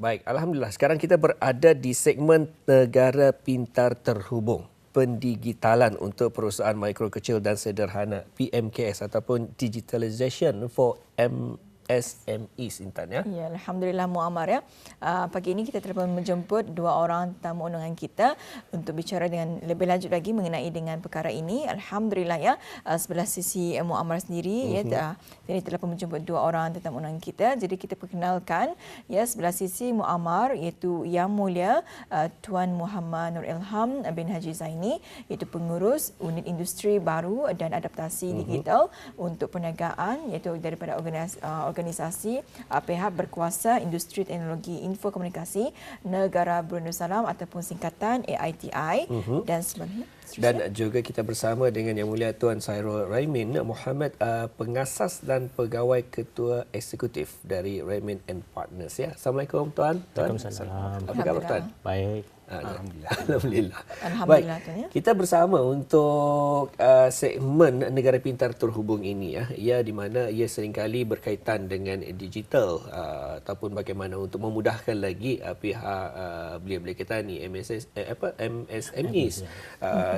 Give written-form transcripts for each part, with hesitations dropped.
Baik, Alhamdulillah. Sekarang kita berada di segmen Negara Pintar Terhubung. Pendigitalan untuk perusahaan mikro, kecil dan sederhana, PMKS ataupun Digitalization for MSMEs, Intan, ya? Ya, Alhamdulillah Muammar, ya. Pagi ini kita telah menjemput dua orang tamu undangan kita untuk bicara dengan lebih lanjut lagi mengenai dengan perkara ini. Alhamdulillah, ya. Sebelah sisi Muammar sendiri, ya, ini telah menjemput dua orang tetamu undangan kita. Jadi kita perkenalkan, ya, sebelah sisi Muammar iaitu Yang Mulia Tuan Muhammad Nur Ilham bin Haji Zaini, iaitu pengurus unit industri baru dan adaptasi digital untuk perniagaan, iaitu daripada organisasi pihak berkuasa industri teknologi infokomunikasi negara Brunei Darussalam ataupun singkatan AITI dan sebagainya. Dan juga kita bersama dengan Yang Mulia Tuan Sairul Raimin Muhammad, pengasas dan pegawai ketua eksekutif dari Raimin and Partners, ya. Assalamualaikum Tuan. Waalaikumsalam. Apa khabar Tuan? Baik. Alhamdulillah. Alhamdulillah. Alhamdulillah, Baik, Tuan, ya. kita bersama untuk segmen Negara Pintar Terhubung ini, ya. Ia di mana ia seringkali berkaitan dengan digital ataupun bagaimana untuk memudahkan lagi pihak belia-belia kita ni MSMEs.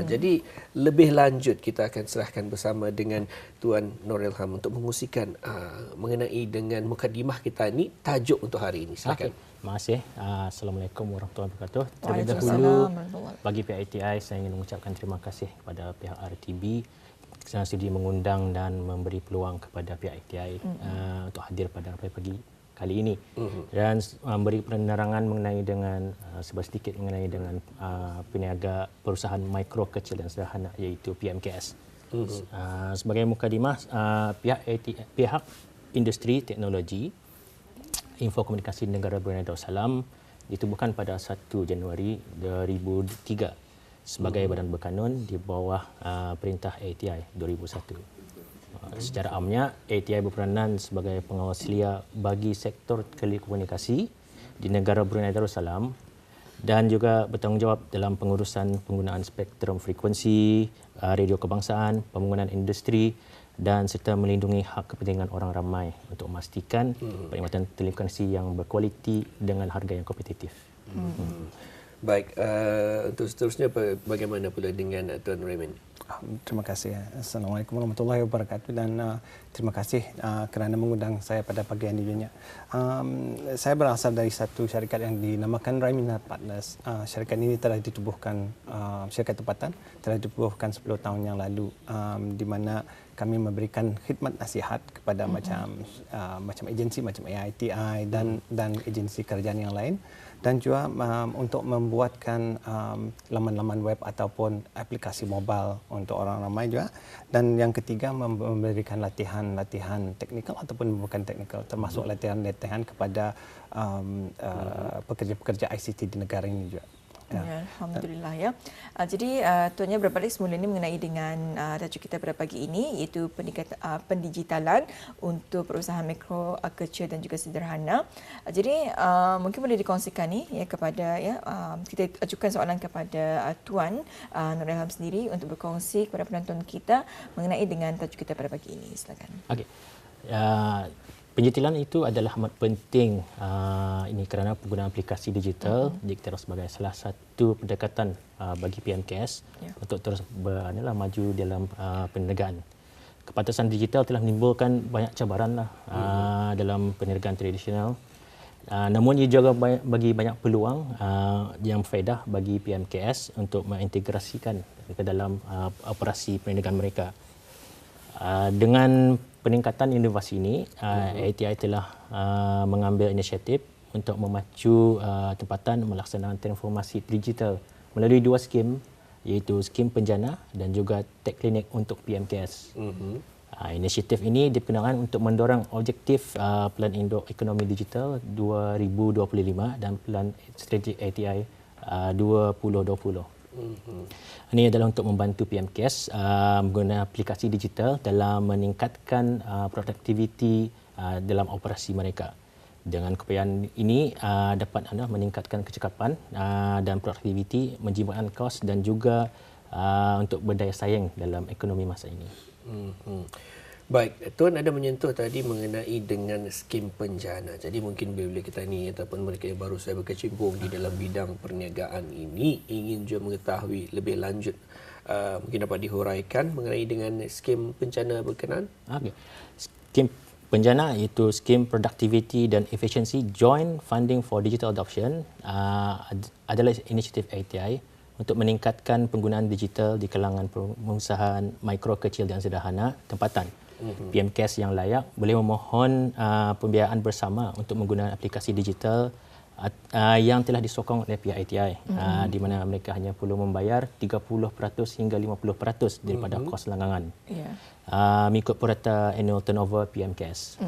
Jadi lebih lanjut kita akan serahkan bersama dengan Tuan Nur Ilham untuk mengungsikan mengenai dengan mukadimah kita ni, tajuk untuk hari ini. Silakan. Okay. Terima kasih. Assalamualaikum warahmatullahi wabarakatuh. Terlebih Waalaikumsalam. dahulu, bagi pihak ITI, saya ingin mengucapkan terima kasih kepada pihak RTB kerana sudi mengundang dan memberi peluang kepada pihak ITI untuk hadir pada pagi kali ini dan memberi penerangan mengenai dengan sedikit mengenai dengan peniaga perusahaan mikro, kecil dan sederhana, iaitu PMKS. Sebagai mukadimah, pihak industri teknologi Infokomunikasi Negara Brunei Darussalam ditubuhkan pada 1 Januari 2003 sebagai badan berkanun di bawah perintah AITI 2001. Secara amnya, AITI berperanan sebagai pengawas belia bagi sektor telekomunikasi di negara Brunei Darussalam dan juga bertanggungjawab dalam pengurusan penggunaan spektrum frekuensi, radio kebangsaan, pembangunan industri dan serta melindungi hak kepentingan orang ramai untuk memastikan perkhidmatan telekomunikasi yang berkualiti dengan harga yang kompetitif. Baik, untuk seterusnya bagaimana pula dengan Tuan Raimin? Terima kasih. Assalamualaikum warahmatullahi wabarakatuh dan terima kasih kerana mengundang saya pada pagi hari ini. Saya berasal dari satu syarikat yang dinamakan Raimin and Partners. Syarikat ini telah ditubuhkan, syarikat tempatan telah ditubuhkan 10 tahun yang lalu, di mana kami memberikan khidmat nasihat kepada macam agensi macam AITI dan agensi kerajaan yang lain, dan juga untuk membuatkan laman-laman web ataupun aplikasi mobile untuk orang ramai juga. Dan yang ketiga, memberikan latihan teknikal ataupun bukan teknikal, termasuk latihan kepada pekerja-pekerja ICT di negara ini juga. Ya, Alhamdulillah, ya. Jadi tuannya berbalik semula ini mengenai dengan tajuk kita pada pagi ini, iaitu pendigitalan untuk perusahaan mikro, kecil dan juga sederhana. Jadi mungkin boleh dikongsikan ni, ya, kepada, ya, kita ajukan soalan kepada Tuan Nur Ilham sendiri untuk berkongsi kepada penonton kita mengenai dengan tajuk kita pada pagi ini. Silakan. Okey. Penjetilan itu adalah amat penting ini kerana penggunaan aplikasi digital dikira sebagai salah satu pendekatan bagi PMKS untuk terus maju dalam perniagaan. Kepantasan digital telah menimbulkan banyak cabaran dalam perniagaan tradisional. Namun ia juga bagi banyak peluang yang faedah bagi PMKS untuk mengintegrasikan ke dalam operasi perniagaan mereka. Dengan peningkatan inovasi ini, AITI telah mengambil inisiatif untuk memacu tempatan melaksanakan transformasi digital melalui dua skim, iaitu skim penjana dan juga Tech Clinic untuk PMKS. Inisiatif ini diperkenalkan untuk mendorong objektif Plan Induk Ekonomi Digital 2025 dan Plan Strategik AITI 2020. Ini adalah untuk membantu PMKS menggunakan aplikasi digital dalam meningkatkan produktiviti dalam operasi mereka. Dengan keupayaan ini dapat meningkatkan kecekapan dan produktiviti, menjimatkan kos dan juga untuk berdaya saing dalam ekonomi masa ini. Baik, Tuan ada menyentuh tadi mengenai dengan skim penjana. Jadi mungkin bila kita ni ataupun mereka yang baru saja berkecimpung di dalam bidang perniagaan ini ingin juga mengetahui lebih lanjut, mungkin dapat dihuraikan mengenai dengan skim penjana berkenaan. Okay. Skim penjana iaitu skim Productivity dan Efficiency Joint Funding for Digital Adoption adalah inisiatif ATI untuk meningkatkan penggunaan digital di kalangan pengusahaan mikro, kecil dan sederhana tempatan. PMKS yang layak boleh memohon pembiayaan bersama untuk menggunakan aplikasi digital yang telah disokong oleh pihak ATI, di mana mereka hanya perlu membayar 30% hingga 50% daripada kos langgangan. Mengikut purata annual turnover PMKS.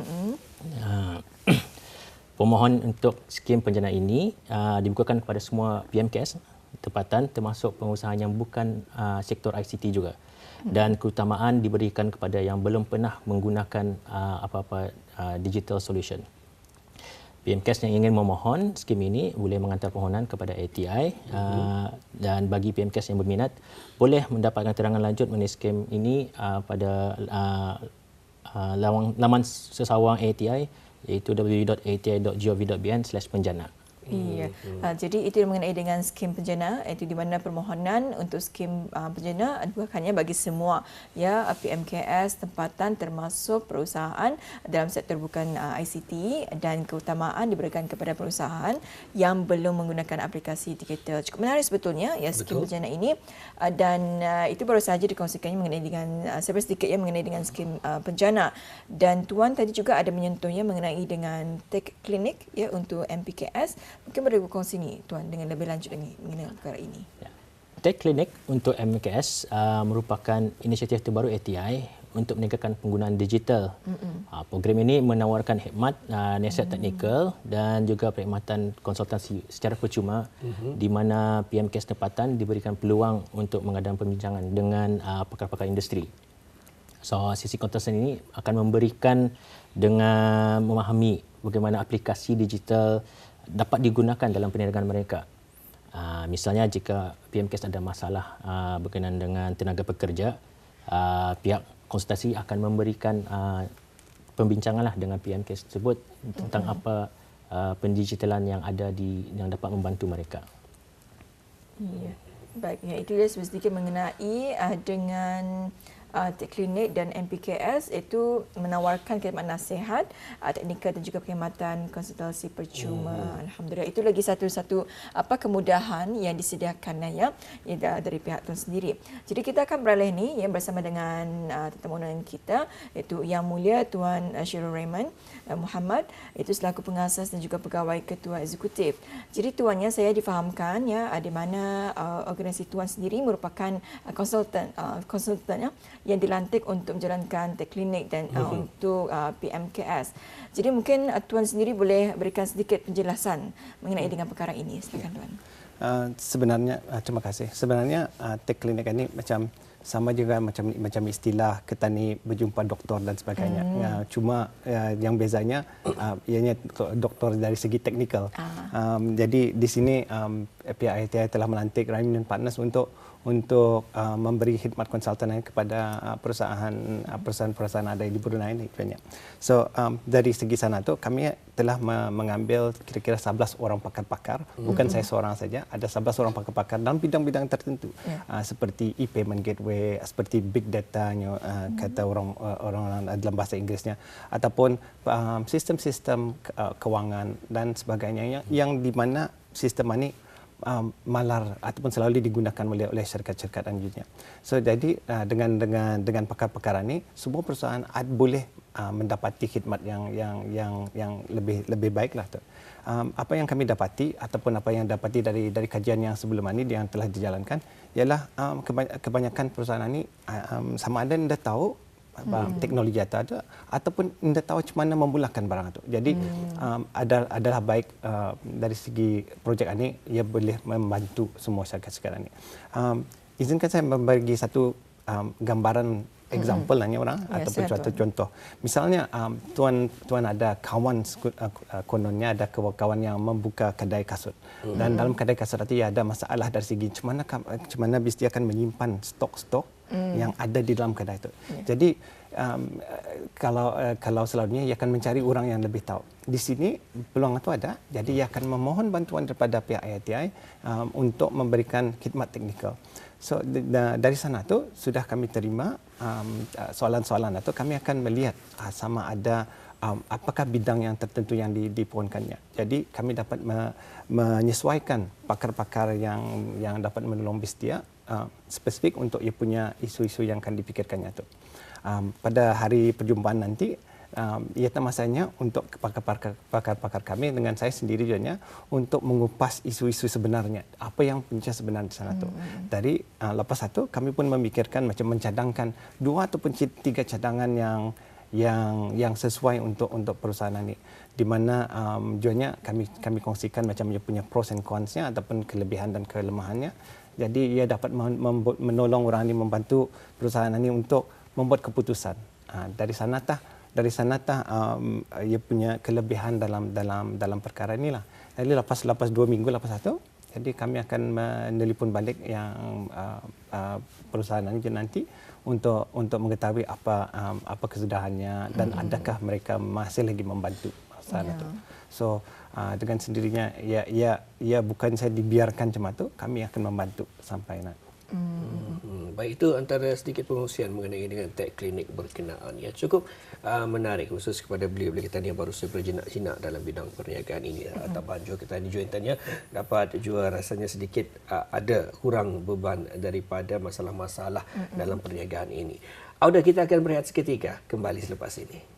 Pemohon untuk skim penjana ini dibukakan kepada semua PMKS tempatan termasuk pengusaha yang bukan sektor ICT juga. Dan keutamaan diberikan kepada yang belum pernah menggunakan apa-apa digital solution. PMKS yang ingin memohon skim ini boleh menghantar permohonan kepada ATI dan bagi PMKS yang berminat boleh mendapatkan terangan lanjut mengenai skim ini pada laman sesawang ATI iaitu www.ati.gov.bn/penjana. Iya. Jadi itu mengenai dengan skim penjana, iaitu di mana permohonan untuk skim penjana bukannya bagi semua ya PMKS tempatan termasuk perusahaan dalam sektor bukan ICT, dan keutamaan diberikan kepada perusahaan yang belum menggunakan aplikasi digital. Cukup menarik sebetulnya ya skim penjana ini, dan itu baru sahaja dikongsikannya mengenai dengan sedikit ya mengenai dengan skim penjana. Dan Tuan tadi juga ada menyentuhnya mengenai dengan Tech Clinic ya untuk MPKS. Mungkin boleh berkongsi ni Tuan dengan lebih lanjut lagi mengenai perkara ini. Tech Clinic untuk MKS merupakan inisiatif terbaru ATI untuk meningkatkan penggunaan digital. Program ini menawarkan khidmat nasihat teknikal dan juga perkhidmatan konsultasi secara percuma di mana PMKS tempatan diberikan peluang untuk mengadakan perbincangan dengan pakar-pakar industri. So, sesi konsultasi ini akan memberikan dengan memahami bagaimana aplikasi digital dapat digunakan dalam perniagaan mereka. Misalnya jika PMKS ada masalah berkenaan dengan tenaga pekerja, pihak konsultasi akan memberikan pembincanganlah dengan PMKS tersebut tentang apa pendigitalan yang ada yang dapat membantu mereka. Ya. Baik, ya, itu dia sedikit mengenai dengan Tech Clinic dan MPKS itu menawarkan khidmat nasihat teknikal dan juga perkhidmatan konsultasi percuma. Alhamdulillah, itu lagi satu kemudahan yang disediakan ya dari pihak Tuan sendiri. Jadi kita akan beralih ni ya bersama dengan tetamu undangan kita iaitu Yang Mulia Tuan Shirul Rahman Muhammad, itu selaku pengasas dan juga pegawai ketua eksekutif. Jadi tuannya saya difahamkan ya di mana organisasi Tuan sendiri merupakan konsultan ya yang dilantik untuk menjalankan Tech Clinic dan untuk PMKS. Jadi mungkin Tuan sendiri boleh berikan sedikit penjelasan mengenai dengan perkara ini. Silakan Tuan. Sebenarnya terima kasih. Sebenarnya Tech Clinic ini macam sama juga macam istilah kita ni berjumpa doktor dan sebagainya. Cuma yang bezanya ianya doktor dari segi teknikal. Jadi di sini pihak ATI telah melantik Rahim dan Partners untuk memberi khidmat konsultan kepada perusahaan-perusahaan ada di Brunei ini. So dari segi sana tu kami telah mengambil kira-kira 11 orang pakar-pakar, bukan saya seorang saja, ada 11 orang pakar-pakar dalam bidang-bidang tertentu, seperti e-payment gateway, seperti big data-nya, kata orang dalam bahasa Inggerisnya, ataupun sistem-sistem kewangan dan sebagainya yang di mana sistem ini malar ataupun selalu digunakan oleh syarikat-syarikat anjurnya. So jadi dengan pakar-pakar ini semua perusahaan boleh mendapati khidmat yang lebih baiklah tu. Apa yang kami dapati ataupun apa yang dapati dari kajian yang sebelum ini yang telah dijalankan ialah kebanyakan perusahaan ini sama ada anda tahu teknologi ada ataupun anda tahu macam mana memulakan barang itu. Jadi adalah baik dari segi projek ini ia boleh membantu semua syarikat-syarikat ini. Izinkan saya membagi satu gambaran example nanya orang ataupun suatu contoh. Misalnya tuan ada kawan kononnya ada kawan yang membuka kedai kasut dan dalam kedai kasut itu ada masalah dari segi macam mana dia akan menyimpan stok-stok yang ada di dalam kedai itu. Jadi kalau selalunya ia akan mencari orang yang lebih tahu. Di sini peluang itu ada, jadi ia akan memohon bantuan daripada pihak IITI untuk memberikan khidmat teknikal. So dari sana tu sudah kami terima soalan-soalan itu, kami akan melihat sama ada apakah bidang yang tertentu yang dipohonkannya. Jadi kami dapat menyesuaikan pakar-pakar yang dapat menolong Bistia spesifik untuk ia punya isu-isu yang akan dipikirkannya tu. Pada hari perjumpaan nanti, ia masanya untuk pakar-pakar kami dengan saya sendiri juga untuk mengupas isu-isu sebenarnya, apa yang punca sebenar di sana tu. Dari lepas itu kami pun memikirkan macam mencadangkan 2 ataupun 3 cadangan yang sesuai untuk perusahaan ini, di mana jualnya kami kongsikan macam dia punya pros and cons-nya ataupun kelebihan dan kelemahannya. Jadi ia dapat menolong orang ini, membantu perusahaan ini untuk membuat keputusan. Dari sana ia punya kelebihan dalam perkara inilah. Jadi lepas 2 minggu lepas itu, jadi kami akan menelpon balik yang perusahaan ini nanti untuk mengetahui apa kesudahannya dan adakah mereka masih lagi membantu perusahaan itu. So dengan sendirinya ia bukan saya dibiarkan macam itu, kami akan membantu sampai nanti. Baik, itu antara sedikit pengungsian mengenai dengan tech klinik berkenaan. Ya, cukup menarik khusus kepada beliau-beliau kita yang baru saja berjinak-jinak dalam bidang perniagaan ini. Tambahan juga kita dijuantannya dapat juga rasanya sedikit ada kurang beban daripada masalah-masalah dalam perniagaan ini. Auda, kita akan berehat seketika, kembali selepas ini.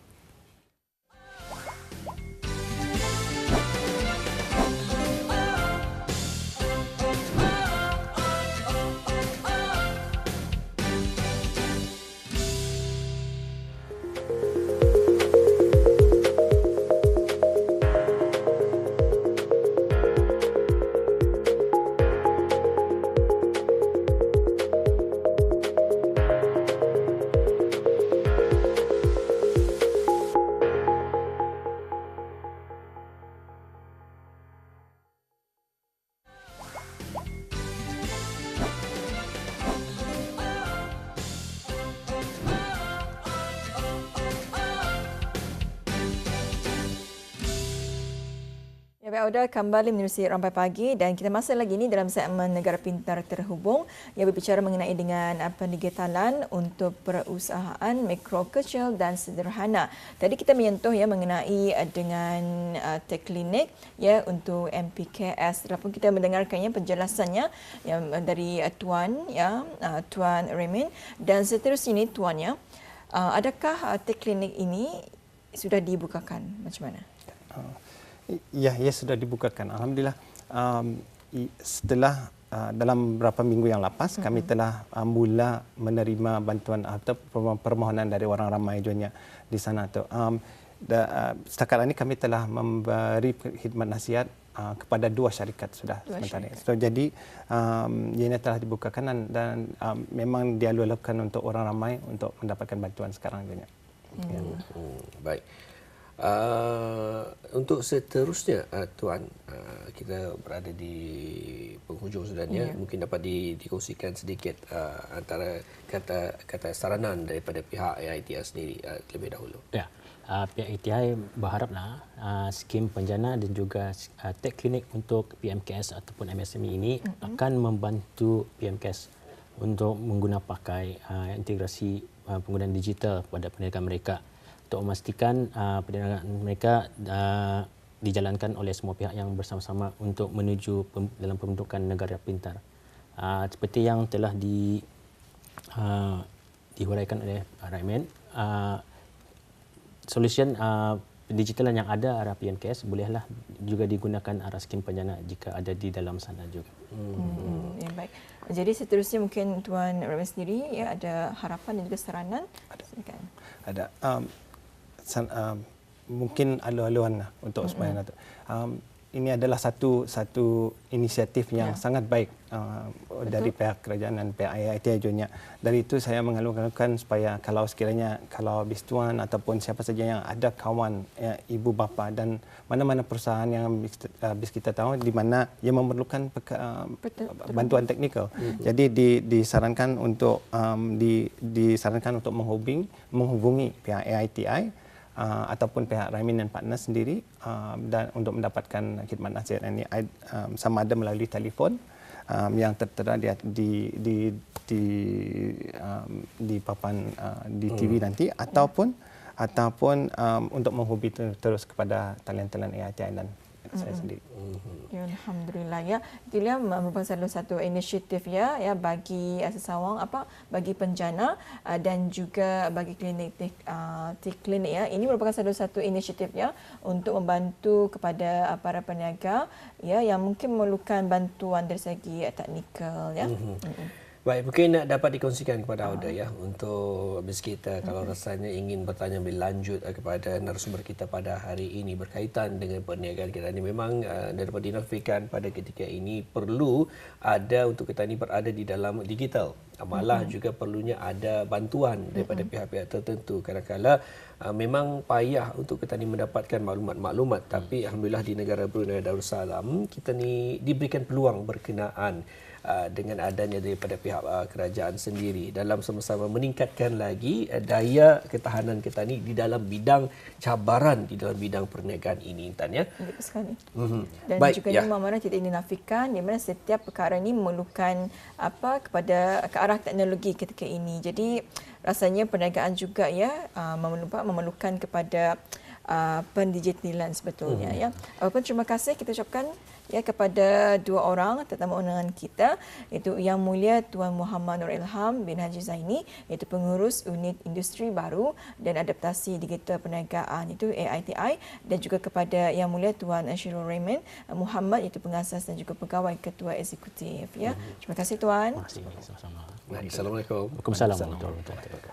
Auda kembali menerusi Rampai Pagi dan kita masih lagi ni dalam segmen Negara Pintar Terhubung yang berbicara mengenai dengan pendigitalan untuk perusahaan mikro, kecil dan sederhana. Tadi kita menyentuh mengenai dengan tech klinik untuk MPKS. Walaupun kita mendengarkannya penjelasannya dari Tuan Tuan Raymond, dan seterusnya ini Tuan adakah tech klinik ini sudah dibukakan, macam mana? Ya, sudah dibukakan. Alhamdulillah. Setelah dalam beberapa minggu yang lepas, kami telah mula menerima bantuan atau permohonan dari orang ramai juga di sana tu. Setakat ini kami telah memberi khidmat nasihat kepada 2 syarikat sudah sementara. So, jadi ini telah dibukakan dan memang dialurkan untuk orang ramai untuk mendapatkan bantuan sekarang juga. Baik. Untuk seterusnya, Tuan, kita berada di penghujung sudahnya. Mungkin dapat dikongsikan sedikit antara kata saranan daripada pihak IITI sendiri terlebih dahulu. Ya, pihak IITI berharaplah skim penjana dan juga tech klinik untuk PMKS ataupun MSME ini akan membantu PMKS untuk menggunakan pakai integrasi penggunaan digital pada perniagaan mereka, untuk memastikan perniagaan mereka dijalankan oleh semua pihak yang bersama-sama untuk menuju dalam pembentukan negara pintar. Seperti yang telah dihuraikan oleh Raymond, solusi digital yang ada arah PMKS bolehlah juga digunakan arah skim penjana jika ada di dalam sana juga. Ya, baik. Jadi seterusnya mungkin Tuan Raymond sendiri ada harapan dan juga saranan? Ada. Mungkin alu-aluan untuk supaya ini adalah satu inisiatif yang sangat baik dari pihak kerajaan dan pihak IITI juga. Dari itu saya mengalu-alukan supaya kalau sekiranya kalau bistuan ataupun siapa saja yang ada kawan ibu bapa dan mana-mana perusahaan yang bis kita tahu di mana yang memerlukan bantuan teknikal. Jadi disarankan untuk menghubungi pihak IITI ataupun pihak Ramin dan Partners sendiri dan untuk mendapatkan khidmat nasihat ini sama ada melalui telefon yang tertera di papan di TV nanti ataupun untuk menghubungi terus kepada talian-talian IITI dan saya sendiri. Ya, Alhamdulillah ya. Itulah merupakan salah satu inisiatif ya bagi sesawang bagi penjana dan juga bagi klinik ya. Ini merupakan salah satu inisiatif ya untuk membantu kepada para peniaga ya yang mungkin memerlukan bantuan dari segi teknikal ya. Baik, mungkin dapat dikongsikan kepada Auda ya untuk bis kita kalau rasanya ingin bertanya lebih lanjut kepada narasumber kita pada hari ini berkaitan dengan perniagaan kita ini. Memang dapat dinafikan pada ketika ini perlu ada untuk kita ini berada di dalam digital. Malah juga perlunya ada bantuan daripada pihak-pihak tertentu. Kadang-kadang memang payah untuk kita ni mendapatkan maklumat-maklumat, tapi alhamdulillah di negara Brunei Darussalam kita ni diberikan peluang berkenaan dengan adanya daripada pihak kerajaan sendiri dalam sama-sama meningkatkan lagi daya ketahanan kita ni di dalam bidang cabaran di dalam bidang perniagaan ini, Intan ya. Betul sekali. Dan baik, juga ni Muhammad tidak dinafikan di mana setiap perkara ini memerlukan kepada ke arah teknologi ketika ini. Jadi rasanya perniagaan juga ya memerlukan kepada pendigitalan sebetulnya ya. Apapun terima kasih kita ucapkan ya kepada dua orang tetamu undangan kita, iaitu Yang Mulia Tuan Muhammad Nur Ilham bin Haji Zaini, iaitu pengurus unit industri baru dan adaptasi digital perniagaan itu AITI, dan juga kepada Yang Mulia Tuan Shirul Raymond Muhammad, iaitu pengasas dan juga pegawai ketua eksekutif ya. Terima kasih tuan. Terima kasih. Sama-sama. Baik, Assalamualaikum. Waalaikumsalam warahmatullahi wabarakatuh.